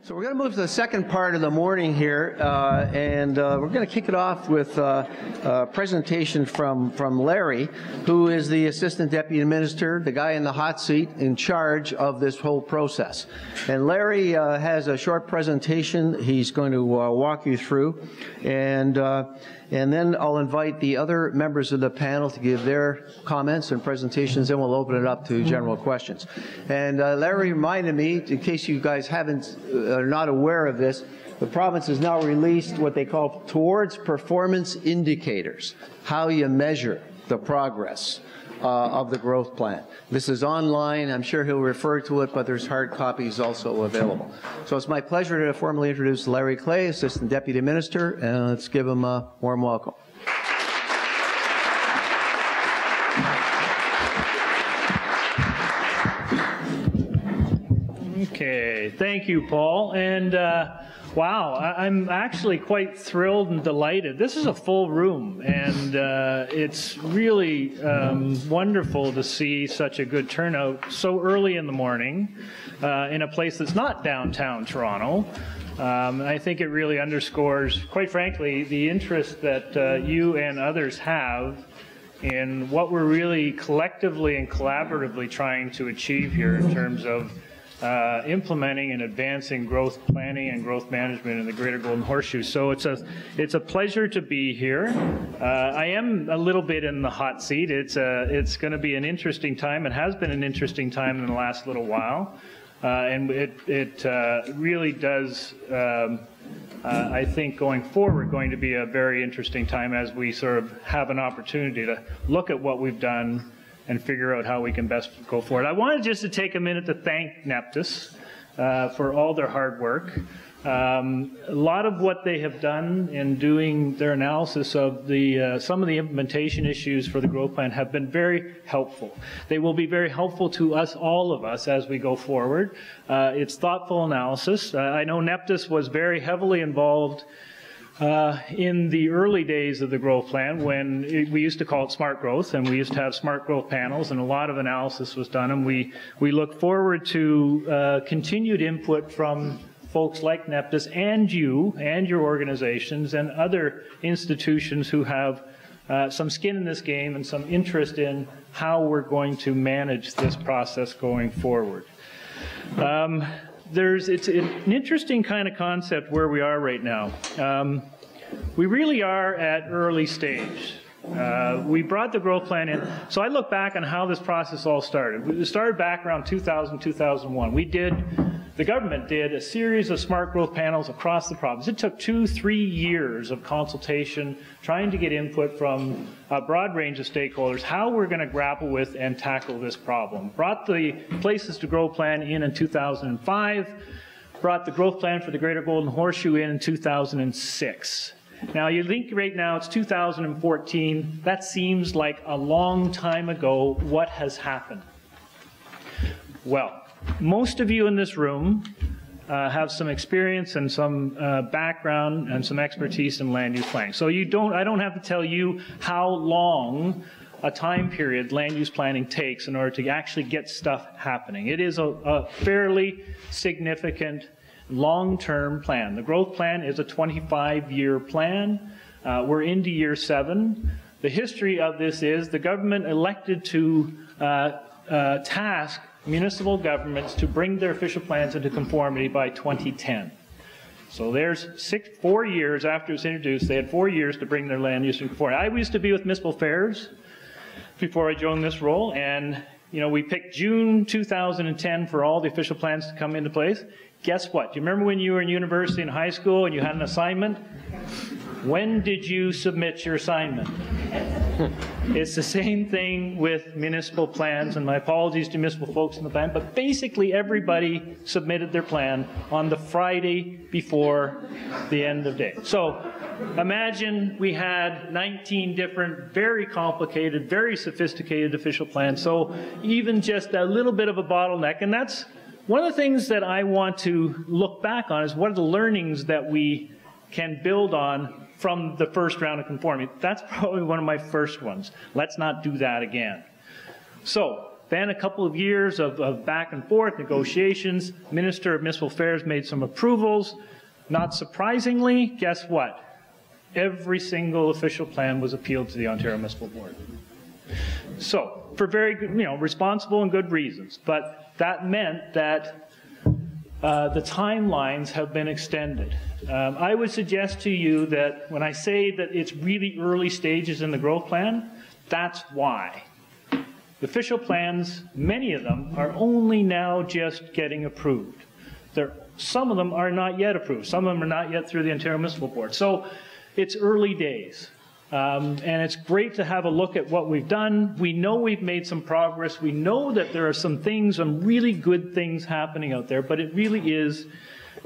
So we're going to move to the second part of the morning here, and we're going to kick it off with a presentation from Larry, who is the Assistant Deputy Minister, the guy in the hot seat in charge of this whole process. And Larry has a short presentation he's going to walk you through, and then I'll invite the other members of the panel to give their comments and presentations, then we'll open it up to general questions. And Larry reminded me, in case you guys are not aware of this, the province has now released what they call towards performance indicators, how you measure the progress of the growth plan. This is online. I'm sure he'll refer to it, but there's hard copies also available. So it's my pleasure to formally introduce Larry Clay, Assistant Deputy Minister, and let's give him a warm welcome. Okay, thank you, Paul. And wow, I'm actually quite thrilled and delighted. This is a full room, and it's really wonderful to see such a good turnout so early in the morning in a place that's not downtown Toronto. I think it really underscores, quite frankly, the interest that you and others have in what we're really collectively and collaboratively trying to achieve here in terms of implementing and advancing growth planning and growth management in the Greater Golden Horseshoe. So it's a pleasure to be here. I am a little bit in the hot seat. It's going to be an interesting time. It has been an interesting time in the last little while, and it really does. I think going forward, going to be a very interesting time as we sort of have an opportunity to look at what we've done and figure out how we can best go forward. I wanted just to take a minute to thank Neptis for all their hard work. A lot of what they have done in doing their analysis of some of the implementation issues for the growth plan have been very helpful. They will be very helpful to us, all of us, as we go forward. It's thoughtful analysis. I know Neptis was very heavily involved in the early days of the growth plan, when we used to call it smart growth, and we used to have smart growth panels, and a lot of analysis was done, and we look forward to continued input from folks like Neptis and you and your organizations and other institutions who have some skin in this game and some interest in how we're going to manage this process going forward. It's an interesting kind of concept where we are right now. We really are at early stage. We brought the growth plan in. So I look back on how this process all started. It started back around 2000, 2001. The government did a series of smart growth panels across the province. It took 2-3 years of consultation, trying to get input from a broad range of stakeholders, how we're going to grapple with and tackle this problem. Brought the Places to Grow plan in 2005, brought the growth plan for the Greater Golden Horseshoe in 2006. Now, you think right now it's 2014. That seems like a long time ago. What has happened? Well, most of you in this room have some experience and some background and some expertise in land use planning. So I don't have to tell you how long a time period land use planning takes in order to actually get stuff happening. It is a fairly significant long-term plan. The growth plan is a 25-year plan. We're into year 7. The history of this is the government elected to task municipal governments to bring their official plans into conformity by 2010. So there's 4 years after it was introduced. They had 4 years to bring their land use into conformity. I used to be with municipal affairs before I joined this role, and we picked June 2010 for all the official plans to come into place. Guess what? Do you remember when you were in university and high school and you had an assignment? When did you submit your assignment? It's the same thing with municipal plans, and my apologies to municipal folks in the plan, but basically everybody submitted their plan on the Friday before the end of day. So imagine we had 19 different, very complicated, very sophisticated official plans, so even just a little bit of a bottleneck, and that's one of the things that I want to look back on is what are the learnings that we can build on from the first round of conformity. That's probably one of my first ones. Let's not do that again. So then a couple of years of back and forth negotiations. Minister of Municipal Affairs made some approvals. Not surprisingly, guess what? Every single official plan was appealed to the Ontario Municipal Board. So, for very good, responsible and good reasons. But that meant that the timelines have been extended. I would suggest to you that when I say that it's really early stages in the growth plan, that's why. The official plans, many of them, are only now just getting approved. Some of them are not yet approved. Some of them are not yet through the Ontario Municipal Board. So it's early days. And it's great to have a look at what we've done. We know we've made some progress. We know that there are some really good things happening out there, but it really is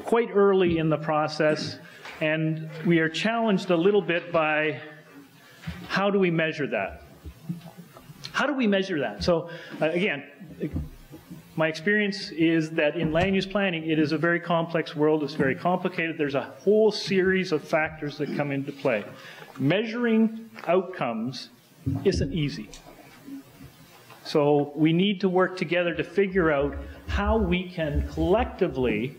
quite early in the process. And we are challenged a little bit by how do we measure that? How do we measure that? So again, my experience is that in land use planning, it is a very complex world. It's very complicated. There's a whole series of factors that come into play. Measuring outcomes isn't easy. So we need to work together to figure out how we can collectively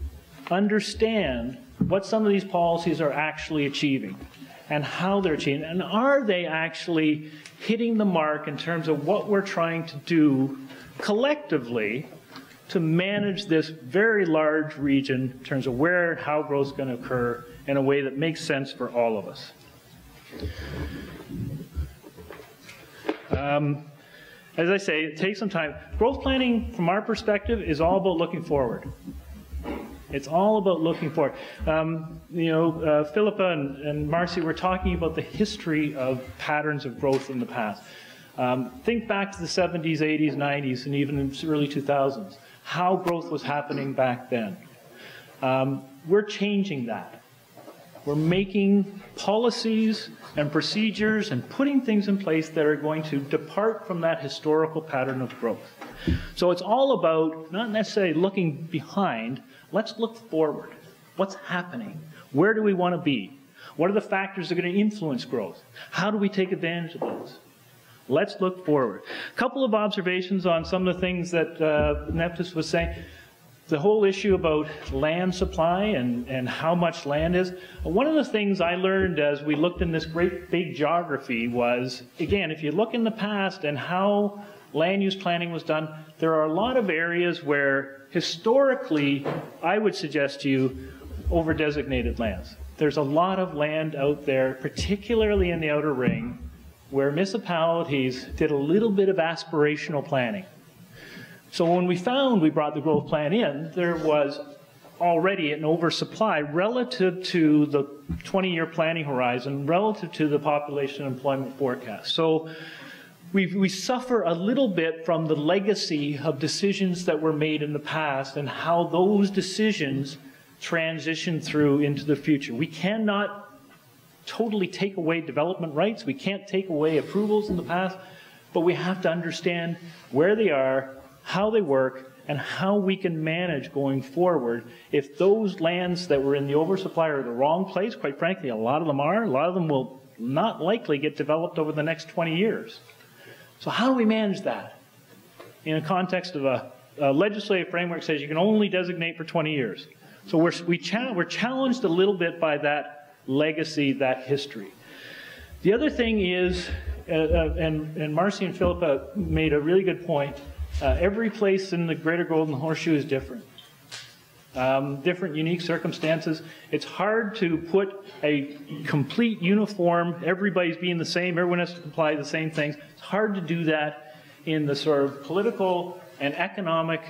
understand what some of these policies are actually achieving and how they're achieving. And are they actually hitting the mark in terms of what we're trying to do collectively to manage this very large region in terms of where and how growth is going to occur in a way that makes sense for all of us. As I say, it takes some time. Growth planning, from our perspective, is all about looking forward. It's all about looking forward. Philippa and Marcy were talking about the history of patterns of growth in the past. Think back to the 70s, 80s, 90s, and even in the early 2000s. How growth was happening back then. We're changing that. We're making policies and procedures and putting things in place that are going to depart from that historical pattern of growth. So it's all about not necessarily looking behind, let's look forward. What's happening? Where do we want to be? What are the factors that are going to influence growth? How do we take advantage of those? Let's look forward. A couple of observations on some of the things that Neptis was saying. The whole issue about land supply and how much land is. One of the things I learned as we looked in this great big geography was, again, if you look in the past and how land use planning was done, there are a lot of areas where historically, I would suggest to you, over-designated lands. There's a lot of land out there, particularly in the Outer Ring, where municipalities did a little bit of aspirational planning. So when we brought the growth plan in, there was already an oversupply relative to the 20-year planning horizon, relative to the population employment forecast. So we suffer a little bit from the legacy of decisions that were made in the past and how those decisions transition through into the future. We cannot totally take away development rights. We can't take away approvals in the past, but we have to understand where they are, how they work, and how we can manage going forward if those lands that were in the oversupply are in the wrong place. Quite frankly, a lot of them are. A lot of them will not likely get developed over the next 20 years. So how do we manage that in a context of a legislative framework that says you can only designate for 20 years? So we're challenged a little bit by that legacy, that history. The other thing is, and Marcy and Philippa made a really good point, every place in the Greater Golden Horseshoe is different. Different unique circumstances. It's hard to put a complete uniform, everybody's being the same, everyone has to comply the same things. It's hard to do that in the sort of political and economic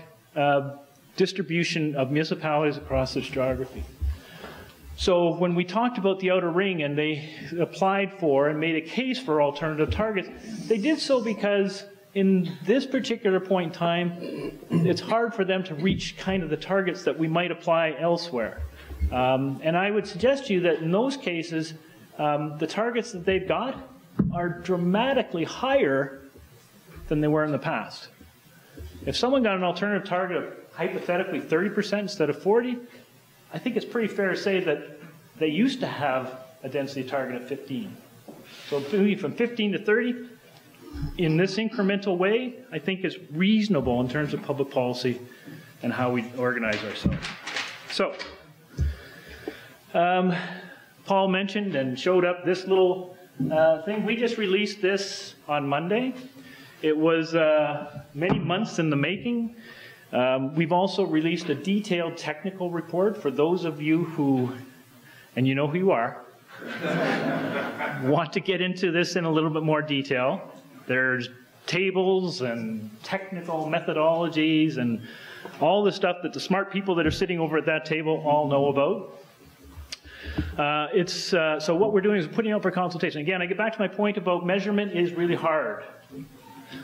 distribution of municipalities across this geography. So when we talked about the Outer Ring and they applied for and made a case for alternative targets, they did so because in this particular point in time, it's hard for them to reach kind of the targets that we might apply elsewhere. And I would suggest to you that in those cases, the targets that they've got are dramatically higher than they were in the past. If someone got an alternative target of hypothetically 30% instead of 40%, I think it's pretty fair to say that they used to have a density target of 15. So moving from 15 to 30, in this incremental way, I think is reasonable in terms of public policy and how we organize ourselves. So, Paul mentioned and showed up this little thing. We just released this on Monday. It was many months in the making. We've also released a detailed technical report for those of you who, and you know who you are, want to get into this in a little bit more detail. There's tables and technical methodologies and all the stuff that the smart people that are sitting over at that table all know about. So what we're doing is putting out for consultation. Again, I get back to my point about measurement is really hard.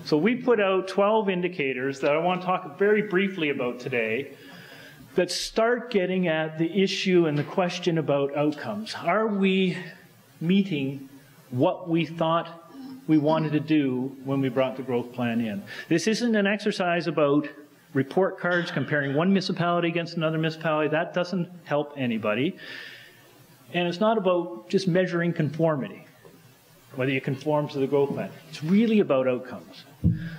So we put out 12 indicators that I want to talk very briefly about today that start getting at the issue and the question about outcomes. Are we meeting what we thought we wanted to do when we brought the growth plan in? This isn't an exercise about report cards comparing one municipality against another municipality. That doesn't help anybody. And it's not about just measuring conformity, whether you conform to the growth plan. It's really about outcomes.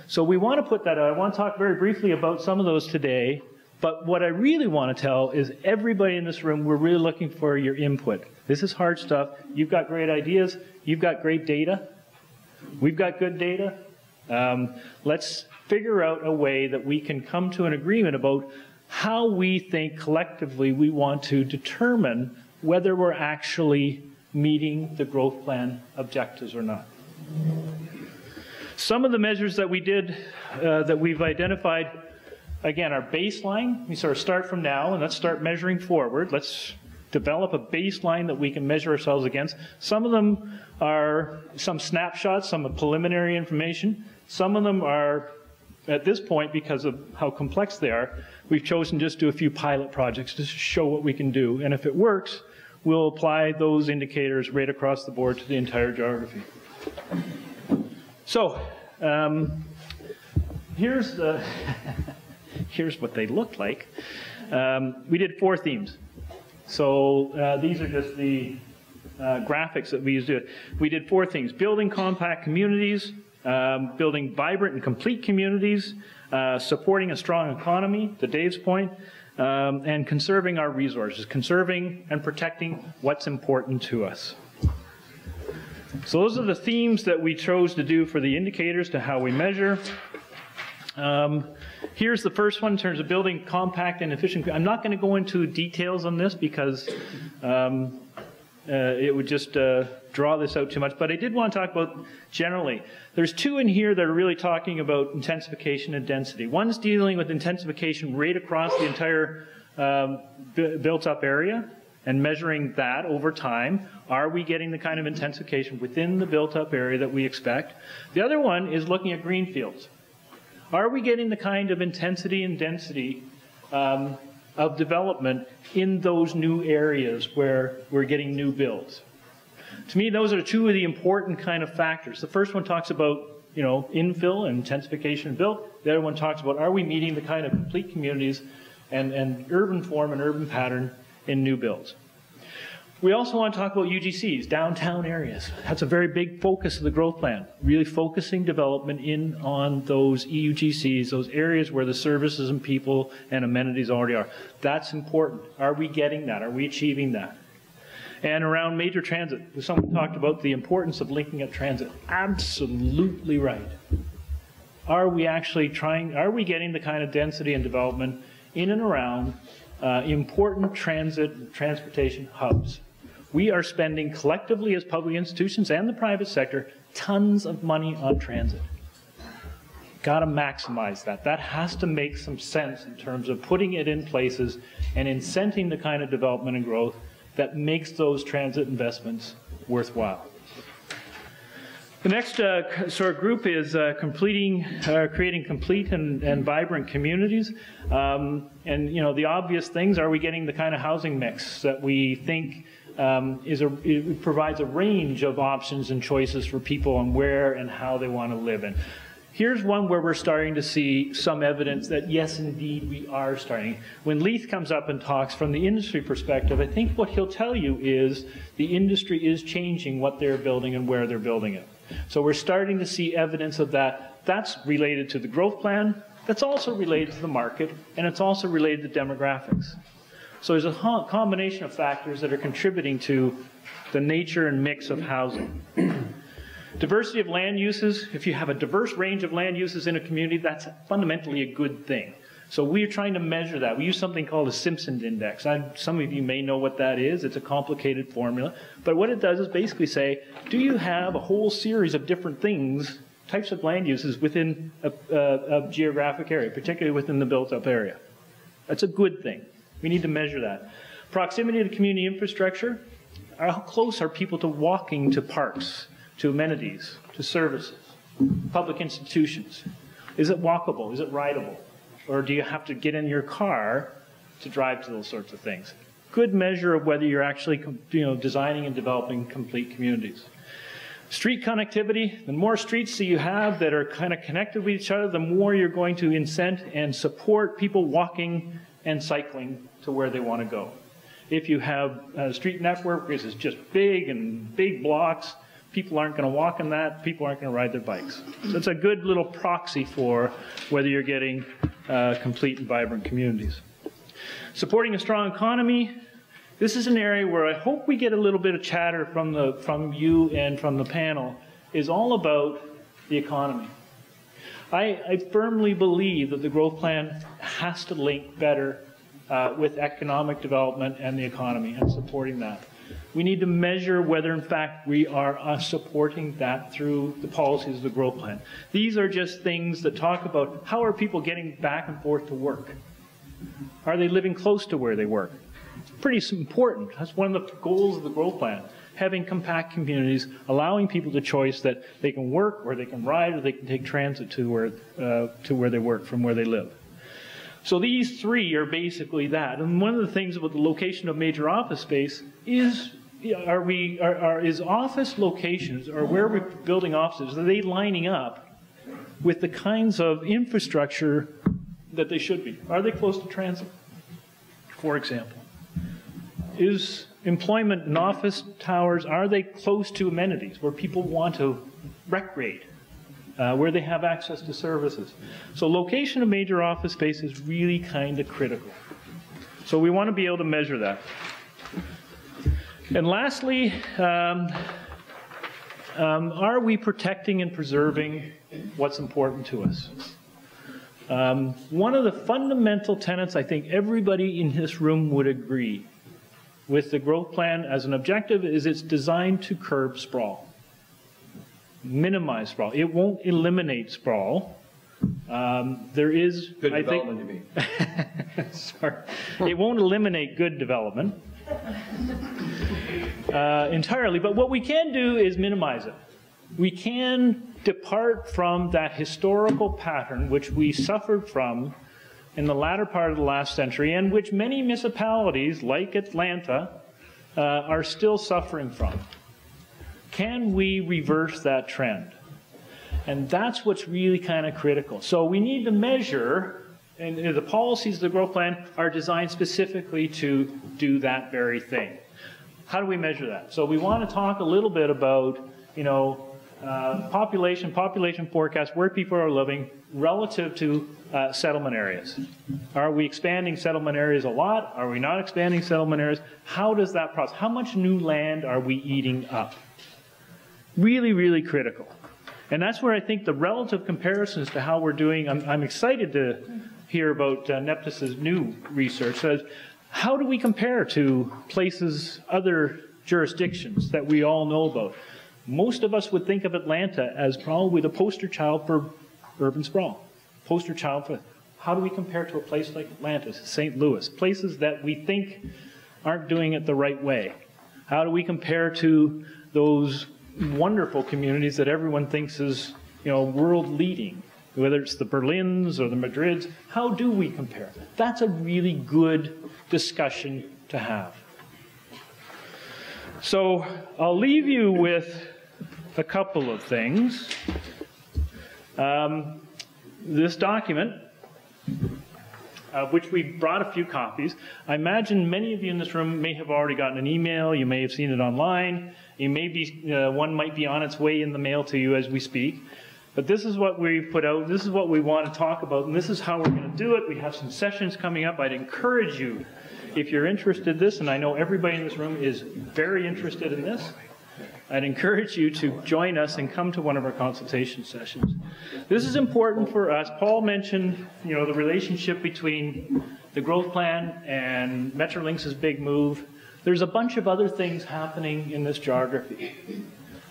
So we want to put that out. I want to talk very briefly about some of those today, but what I really want to tell is everybody in this room, we're really looking for your input. This is hard stuff. You've got great ideas. You've got great data. We've got good data. Let's figure out a way that we can come to an agreement about how we think collectively we want to determine whether we're actually meeting the growth plan objectives or not. Some of the measures that we did, that we've identified, again, our baseline. We sort of start from now and let's start measuring forward. Let's develop a baseline that we can measure ourselves against. Some of them are some snapshots, some preliminary information. Some of them are, at this point, because of how complex they are, we've chosen just to do a few pilot projects to show what we can do. And if it works, we'll apply those indicators right across the board to the entire geography. So, here's what they look like. We did 4 themes. So these are just the graphics that we used to do it. We did 4 things: building compact communities, building vibrant and complete communities, supporting a strong economy, to Dave's point, and conserving our resources, conserving and protecting what's important to us. So those are the themes that we chose to do for the indicators to how we measure. Here's the first one in terms of building compact and efficient. I'm not going to go into details on this because it would just draw this out too much, but I did want to talk about generally. There's 2 in here that are really talking about intensification and density. One's dealing with intensification right across the entire built-up area and measuring that over time. Are we getting the kind of intensification within the built-up area that we expect? The other one is looking at greenfields. Are we getting the kind of intensity and density of development in those new areas where we're getting new builds? To me, those are 2 of the important kind of factors. The first one talks about, you know, infill and intensification and build. The other one talks about, are we meeting the kind of complete communities and urban form and urban pattern in new builds? We also want to talk about UGCs, downtown areas. That's a very big focus of the growth plan, really focusing development in on those EUGCs, those areas where the services and people and amenities already are. That's important. Are we getting that? Are we achieving that? And around major transit, someone talked about the importance of linking up transit. Absolutely right. Are we actually trying, are we getting the kind of density and development in and around important transportation hubs? We are spending collectively as public institutions and the private sector tons of money on transit. Got to maximize that. That has to make some sense in terms of putting it in places and incenting the kind of development and growth that makes those transit investments worthwhile. The next sort of group is creating complete and vibrant communities. And you know, the obvious things, are we getting the kind of housing mix that we think it provides a range of options and choices for people on where and how they want to live in. Here's one where we're starting to see some evidence that yes, indeed, we are starting. When Leith comes up and talks from the industry perspective, I think what he'll tell you is the industry is changing what they're building and where they're building it. So we're starting to see evidence of that. That's related to the growth plan. That's also related to the market, and it's also related to demographics. So there's a combination of factors that are contributing to the nature and mix of housing. Diversity of land uses. If you have a diverse range of land uses in a community, that's fundamentally a good thing. So we're trying to measure that. We use something called a Simpson index. Some of you may know what that is. It's a complicated formula. But what it does is basically say, do you have a whole series of different things, types of land uses within a geographic area, particularly within the built-up area? That's a good thing. We need to measure that. Proximity to community infrastructure. How close are people to walking to parks, to amenities, to services, public institutions? Is it walkable? Is it rideable? Or do you have to get in your car to drive to those sorts of things? Good measure of whether you're actually designing and developing complete communities. Street connectivity. The more streets that you have that are kind of connected with each other, the more you're going to incent and support people walking and cycling to where they want to go. If you have a street network because it's just big blocks, people aren't going to walk in that, people aren't going to ride their bikes. So it's a good little proxy for whether you're getting complete and vibrant communities. Supporting a strong economy. This is an area where I hope we get a little bit of chatter from you and from the panel, is all about the economy. I firmly believe that the growth plan has to link better with economic development and the economy and supporting that. We need to measure whether, in fact, we are supporting that through the policies of the growth plan. These are just things that talk about how are people getting back and forth to work? Are they living close to where they work? Pretty important. That's one of the goals of the growth plan. Having compact communities, allowing people the choice that they can work, or they can ride, or they can take transit to where they work from where they live. So these three are basically that. And one of the things about the location of major office space is, is office locations, or where we're building offices, are they lining up with the kinds of infrastructure that they should be? Are they close to transit, for example? Is employment in office towers, are they close to amenities where people want to recreate? Where they have access to services. So location of major office space is really kind of critical. So we want to be able to measure that. And lastly, are we protecting and preserving what's important to us? One of the fundamental tenets I think everybody in this room would agree with the growth plan as an objective is it's designed to curb sprawl. Minimize sprawl. It won't eliminate sprawl. There is good development, you mean? Sorry. It won't eliminate good development entirely, but what we can do is minimize it. We can depart from that historical pattern which we suffered from in the latter part of the last century, and which many municipalities, like Atlanta, are still suffering from. Can we reverse that trend? And that's what's really kind of critical. So we need to measure, and the policies of the growth plan are designed specifically to do that very thing. How do we measure that? So we want to talk a little bit about, population forecast, where people are living relative to settlement areas. Are we expanding settlement areas a lot? Are we not expanding settlement areas? How does that process? How much new land are we eating up? Really, really critical. And that's where I think the relative comparisons to how we're doing, I'm excited to hear about Neptis' new research. Says, how do we compare to places, other jurisdictions that we all know about? Most of us would think of Atlanta as probably the poster child for urban sprawl. Poster child for, how do we compare to a place like Atlanta, St. Louis, places that we think aren't doing it the right way? How do we compare to those wonderful communities that everyone thinks is, world leading, whether it's the Berlins or the Madrids? How do we compare? That's a really good discussion to have. So I'll leave you with a couple of things. This document which we brought a few copies. I imagine many of you in this room may have already gotten an email. You may have seen it online. One might be on its way in the mail to you as we speak. But this is what we put out. This is what we want to talk about, and this is how we're going to do it. We have some sessions coming up. I'd encourage you, if you're interested in this, and I know everybody in this room is very interested in this, I'd encourage you to join us and come to one of our consultation sessions. This is important for us. Paul mentioned, the relationship between the growth plan and Metrolinx's big move. There's a bunch of other things happening in this geography.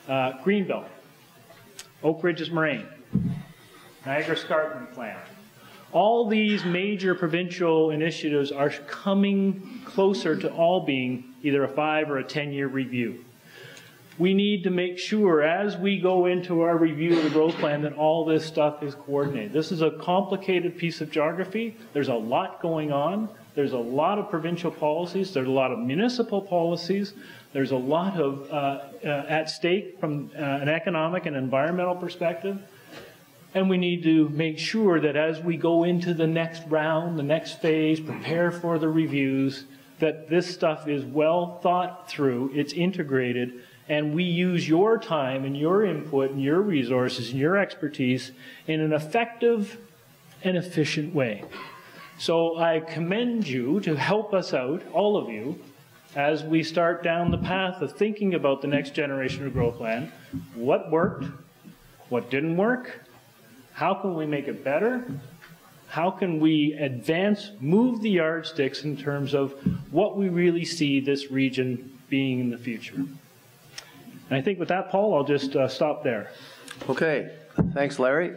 Greenbelt, Oak Ridges Moraine, Niagara Escarpment Plan. All these major provincial initiatives are coming closer to all being either a 5 or a 10-year review. We need to make sure as we go into our review of the growth plan that all this stuff is coordinated. This is a complicated piece of geography. There's a lot going on. There's a lot of provincial policies. There's a lot of municipal policies. There's a lot of at stake from an economic and environmental perspective. And we need to make sure that as we go into the next round, the next phase, prepare for the reviews, that this stuff is well thought through, it's integrated, and we use your time and your input and your resources and your expertise in an effective and efficient way. So I commend you to help us out, all of you, as we start down the path of thinking about the next generation of growth plan. What worked? What didn't work? How can we make it better? How can we advance, move the yardsticks in terms of what we really see this region being in the future? And I think with that, Paul, I'll just stop there. Okay. Thanks, Larry.